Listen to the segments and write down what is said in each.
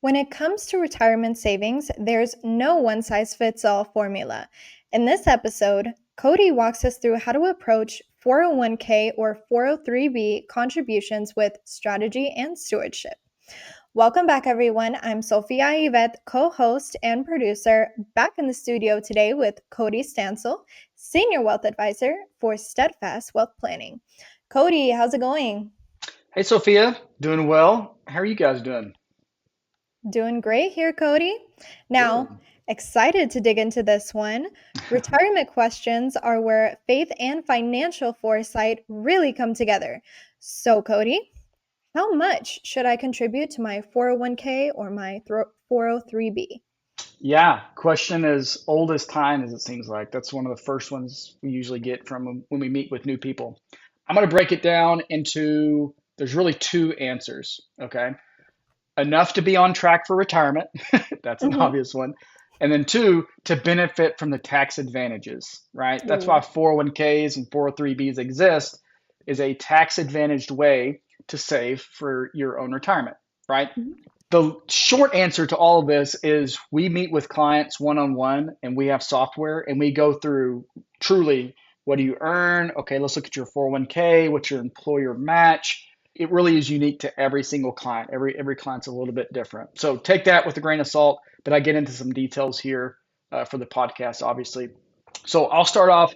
When it comes to retirement savings, there's no one size fits all formula. In this episode, Cody walks us through how to approach 401k or 403b contributions with strategy and stewardship. Welcome back, everyone. I'm Sophia Yvette, co host and producer, back in the studio today with Cody Stansell, Senior Wealth Advisor for Steadfast Wealth Planning. Cody, how's it going? Hey, Sophia, doing well. How are you guys doing? Doing great here, Cody. Now, Good. excited to dig into this one. Retirement questions are where faith and financial foresight really come together. So, Cody, how much should I contribute to my 401k or my 403b? Yeah, question as old as time as it seems like. That's one of the first ones we usually get from when we meet with new people. I'm going to break it down into there's really two answers, okay? Enough to be on track for retirement. That's an Mm-hmm. obvious one. And then two, to benefit from the tax advantages, right? That's why Ooh. 401ks and 403bs exist is a tax advantaged way to save for your own retirement, right? The short answer to all of this is we meet with clients one on one and we have software and we go through truly what do you earn? Okay, let's look at your 401k, what's your employer match? It really is unique to every single client. Every client's a little bit different. So take that with a grain of salt, but I get into some details here for the podcast, obviously. So I'll start off.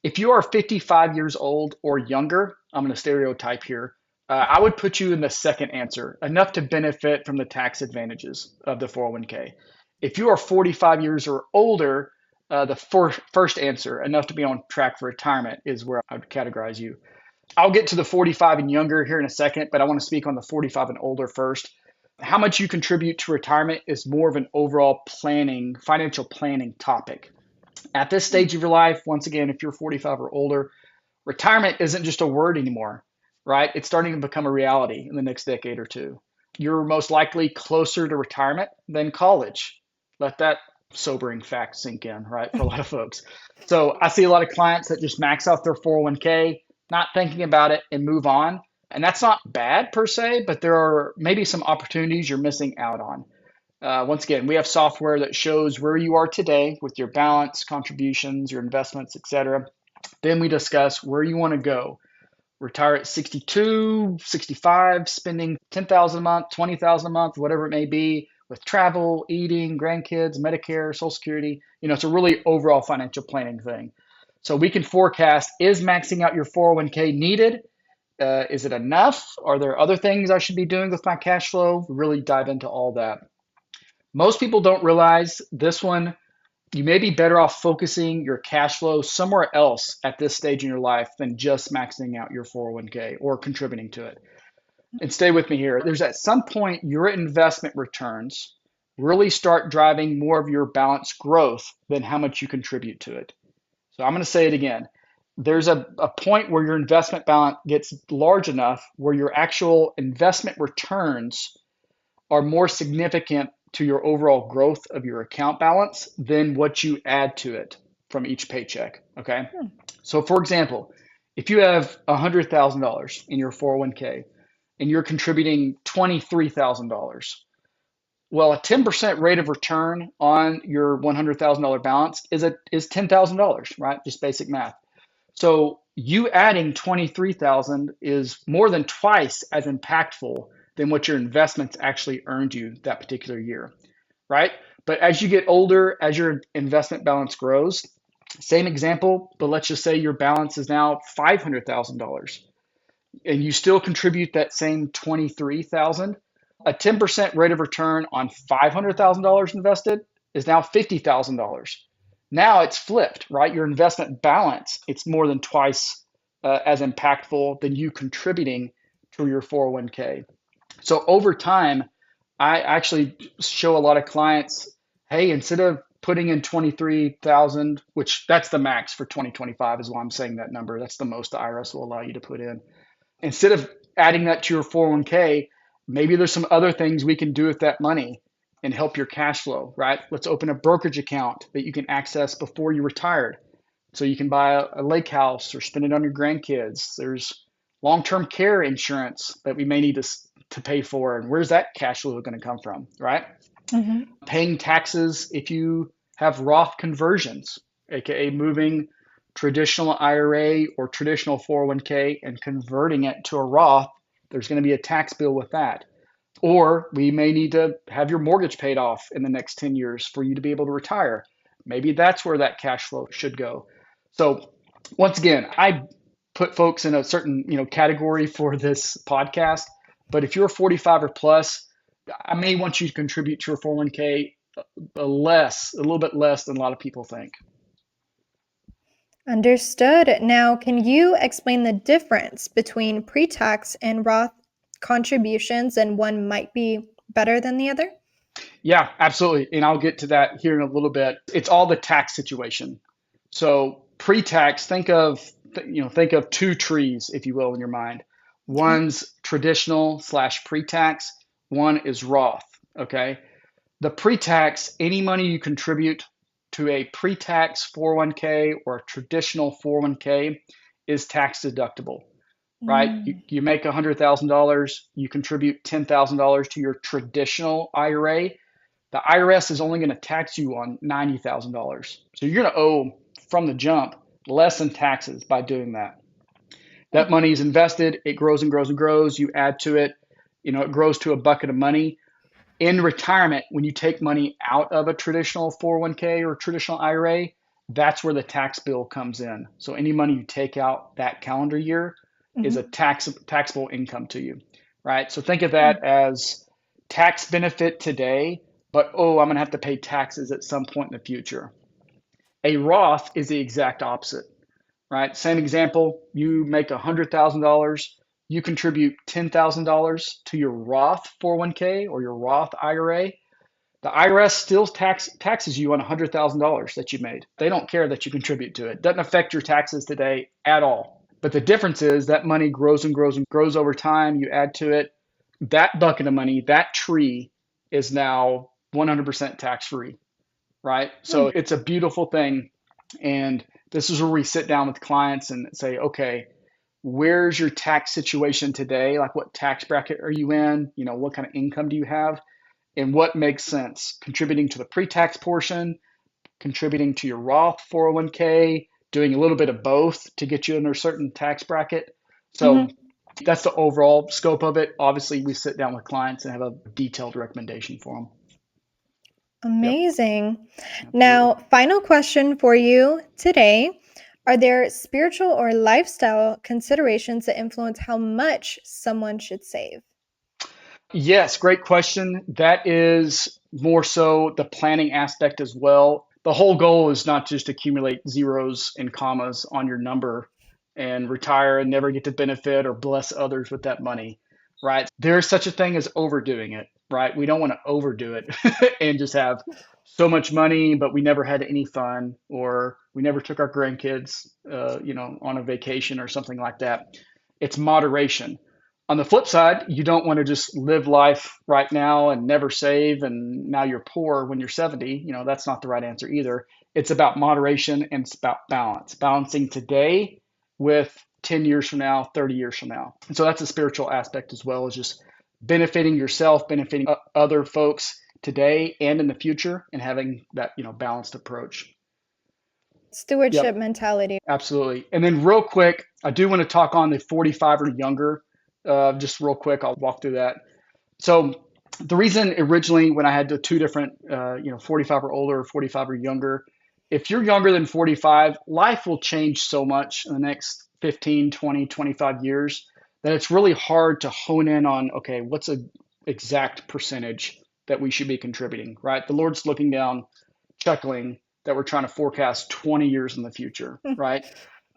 If you are 55 years old or younger, I'm going to stereotype here. I would put you in the second answer, enough to benefit from the tax advantages of the 401k. If you are 45 years or older, first answer, enough to be on track for retirement, is where I would categorize you. I'll get to the 45 and younger here in a second, but I want to speak on the 45 and older first. How much you contribute to retirement is more of an overall planning, financial planning topic. At this stage of your life, once again, if you're 45 or older, retirement isn't just a word anymore, right? It's starting to become a reality in the next decade or two. You're most likely closer to retirement than college. Let that sobering fact sink in, right? For a lot of folks. So I see a lot of clients that just max out their 401k, not thinking about it and move on. And that's not bad per se, but there are maybe some opportunities you're missing out on. Once again, we have software that shows where you are today with your balance, contributions, your investments, etc. Then we discuss where you want to go. Retire at 62, 65, spending 10,000 a month, 20,000 a month, whatever it may be, with travel, eating, grandkids, Medicare, Social Security. It's a really overall financial planning thing. So we can forecast, is maxing out your 401k needed? Is it enough? Are there other things I should be doing with my cash flow? Really dive into all that. Most people don't realize this one. You may be better off focusing your cash flow somewhere else at this stage in your life than just maxing out your 401k or contributing to it. And stay with me here. There's at some point your investment returns really start driving more of your balance growth than how much you contribute to it. So I'm going to say it again. There's a point where your investment balance gets large enough where your actual investment returns are more significant to your overall growth of your account balance than what you add to it from each paycheck. Okay. Hmm. So, for example, if you have $100,000 in your 401k and you're contributing $23,000, well, a 10% rate of return on your $100,000 balance is $10,000, right? Just basic math. So you adding 23,000 is more than twice as impactful than what your investments actually earned you that particular year, right? But as you get older, as your investment balance grows, same example, but let's just say your balance is now $500,000 and you still contribute that same 23,000, a 10% rate of return on $500,000 invested is now $50,000. Now it's flipped, right? Your investment balance, it's more than twice as impactful than you contributing to your 401k. So over time, I actually show a lot of clients, hey, instead of putting in 23,000, which that's the max for 2025 is why I'm saying that number. That's the most the IRS will allow you to put in. Instead of adding that to your 401k, maybe there's some other things we can do with that money and help your cash flow, right? Let's open a brokerage account that you can access before you retired. So you can buy a lake house or spend it on your grandkids. There's long-term care insurance that we may need to to pay for, and where's that cash flow going to come from, right? Mm-hmm. Paying taxes if you have Roth conversions, aka moving traditional IRA or traditional 401k and converting it to a Roth. There's going to be a tax bill with that. Or we may need to have your mortgage paid off in the next 10 years for you to be able to retire. Maybe that's where that cash flow should go. So once again, I put folks in a certain category for this podcast, but if you're 45 or plus, I may want you to contribute to your 401k a little bit less than a lot of people think. Understood. Now, can you explain the difference between pre-tax and Roth contributions, and one might be better than the other? Yeah, absolutely. And I'll get to that here in a little bit. It's all the tax situation. So pre-tax, think of two trees, if you will, in your mind. Okay. One's traditional slash pre-tax, one is Roth. Okay. The pre-tax, any money you contribute to a pre-tax 401k or a traditional 401k is tax deductible, right? Mm. You make $100,000, you contribute $10,000 to your traditional IRA. The IRS is only going to tax you on $90,000. So you're going to owe from the jump less in taxes by doing that. That money is invested, it grows and grows and grows. You add to it, it grows to a bucket of money. In retirement, when you take money out of a traditional 401k or traditional IRA, that's where the tax bill comes in. So any money you take out that calendar year is a Mm-hmm. taxable income to you, right? So think of that as tax benefit today, but I'm going to have to pay taxes at some point in the future. A Roth is the exact opposite, right? Same example, you make $100,000, you contribute $10,000 to your Roth 401k or your Roth IRA. The IRS still taxes you on $100,000 that you made. They don't care that you contribute to it. Doesn't affect your taxes today at all. But the difference is that money grows and grows and grows over time. You add to it. That bucket of money, that tree is now 100% tax free, right? So it's a beautiful thing. And this is where we sit down with clients and say, okay, where's your tax situation today? Like, what tax bracket are you in? What kind of income do you have? And what makes sense? Contributing to the pre-tax portion, contributing to your Roth 401k, doing a little bit of both to get you in a certain tax bracket. So Mm-hmm. that's the overall scope of it. Obviously, we sit down with clients and have a detailed recommendation for them. Yep, Amazing. absolutely. Now, final question for you today. Are there spiritual or lifestyle considerations that influence how much someone should save? Yes, great question. That is more so the planning aspect as well. The whole goal is not just accumulate zeros and commas on your number and retire and never get to benefit or bless others with that money, right? There is such a thing as overdoing it, right? We don't want to overdo it and just have so much money, but we never had any fun, or we never took our grandkids, on a vacation or something like that. It's moderation. On the flip side, you don't want to just live life right now and never save, and now you're poor when you're 70. That's not the right answer either. It's about moderation, and it's about balance, balancing today with 10 years from now, 30 years from now. And so that's a spiritual aspect as well, as just benefiting yourself, benefiting other folks today and in the future, and having that, balanced approach. Stewardship Yep. mentality. Absolutely. And then real quick, I do want to talk on the 45 or younger. Just real quick, I'll walk through that. So the reason originally when I had the two different, 45 or older, 45 or younger, if you're younger than 45, life will change so much in the next 15, 20, 25 years that it's really hard to hone in on, okay, what's a exact percentage that we should be contributing, right? The Lord's looking down, chuckling that we're trying to forecast 20 years in the future, right?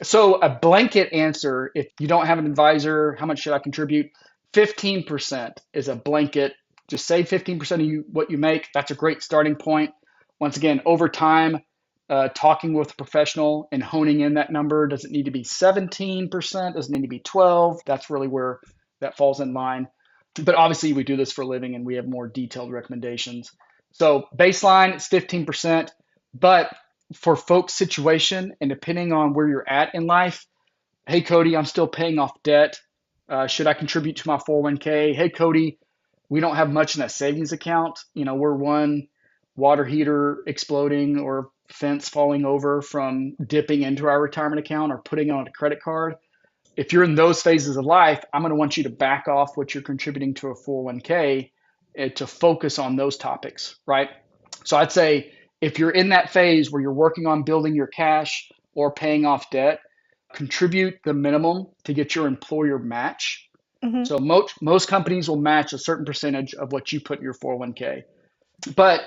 So a blanket answer, if you don't have an advisor, how much should I contribute? 15% is a blanket. Just say 15% of what you make. That's a great starting point. Once again, over time, talking with a professional and honing in that number. Does it need to be 17%? Does it need to be 12? That's really where that falls in line. But obviously, we do this for a living and we have more detailed recommendations. So baseline is 15%. But for folks' situation and depending on where you're at in life, hey, Cody, I'm still paying off debt. Should I contribute to my 401k? Hey, Cody, we don't have much in that savings account. We're one water heater exploding or fence falling over from dipping into our retirement account or putting on a credit card. If you're in those phases of life, I'm going to want you to back off what you're contributing to a 401k to focus on those topics, right? So I'd say if you're in that phase where you're working on building your cash or paying off debt, contribute the minimum to get your employer match. Mm-hmm. So most companies will match a certain percentage of what you put in your 401k. But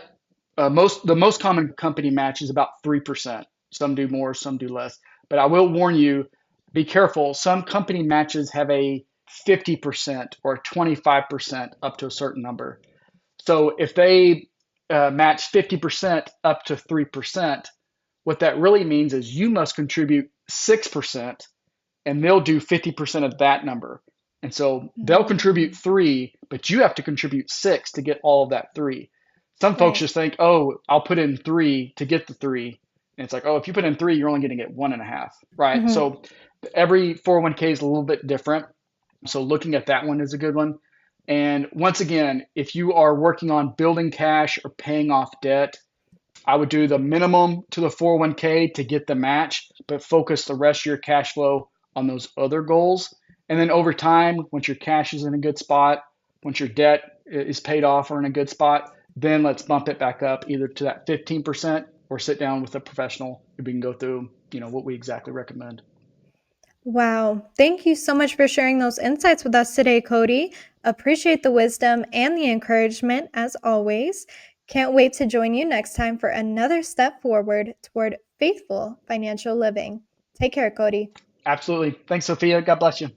the most common company match is about 3%. Some do more, some do less. But I will warn you, be careful. Some company matches have a 50% or 25% up to a certain number. So if they match 50% up to 3%, what that really means is you must contribute 6% and they'll do 50% of that number. And so they'll contribute 3, but you have to contribute 6 to get all of that 3. Some folks Right. just think, oh, I'll put in 3 to get the 3. And it's like, oh, if you put in 3, you're only going to get 1.5, right? Mm-hmm. So every 401k is a little bit different. So looking at that one is a good one. And once again, if you are working on building cash or paying off debt, I would do the minimum to the 401k to get the match, but focus the rest of your cash flow on those other goals. And then over time, once your cash is in a good spot, once your debt is paid off or in a good spot, then let's bump it back up either to that 15% or sit down with a professional and we can go through, what we exactly recommend. Wow. Thank you so much for sharing those insights with us today, Cody. Appreciate the wisdom and the encouragement as always. Can't wait to join you next time for another step forward toward faithful financial living. Take care, Cody. Absolutely. Thanks, Sophia. God bless you.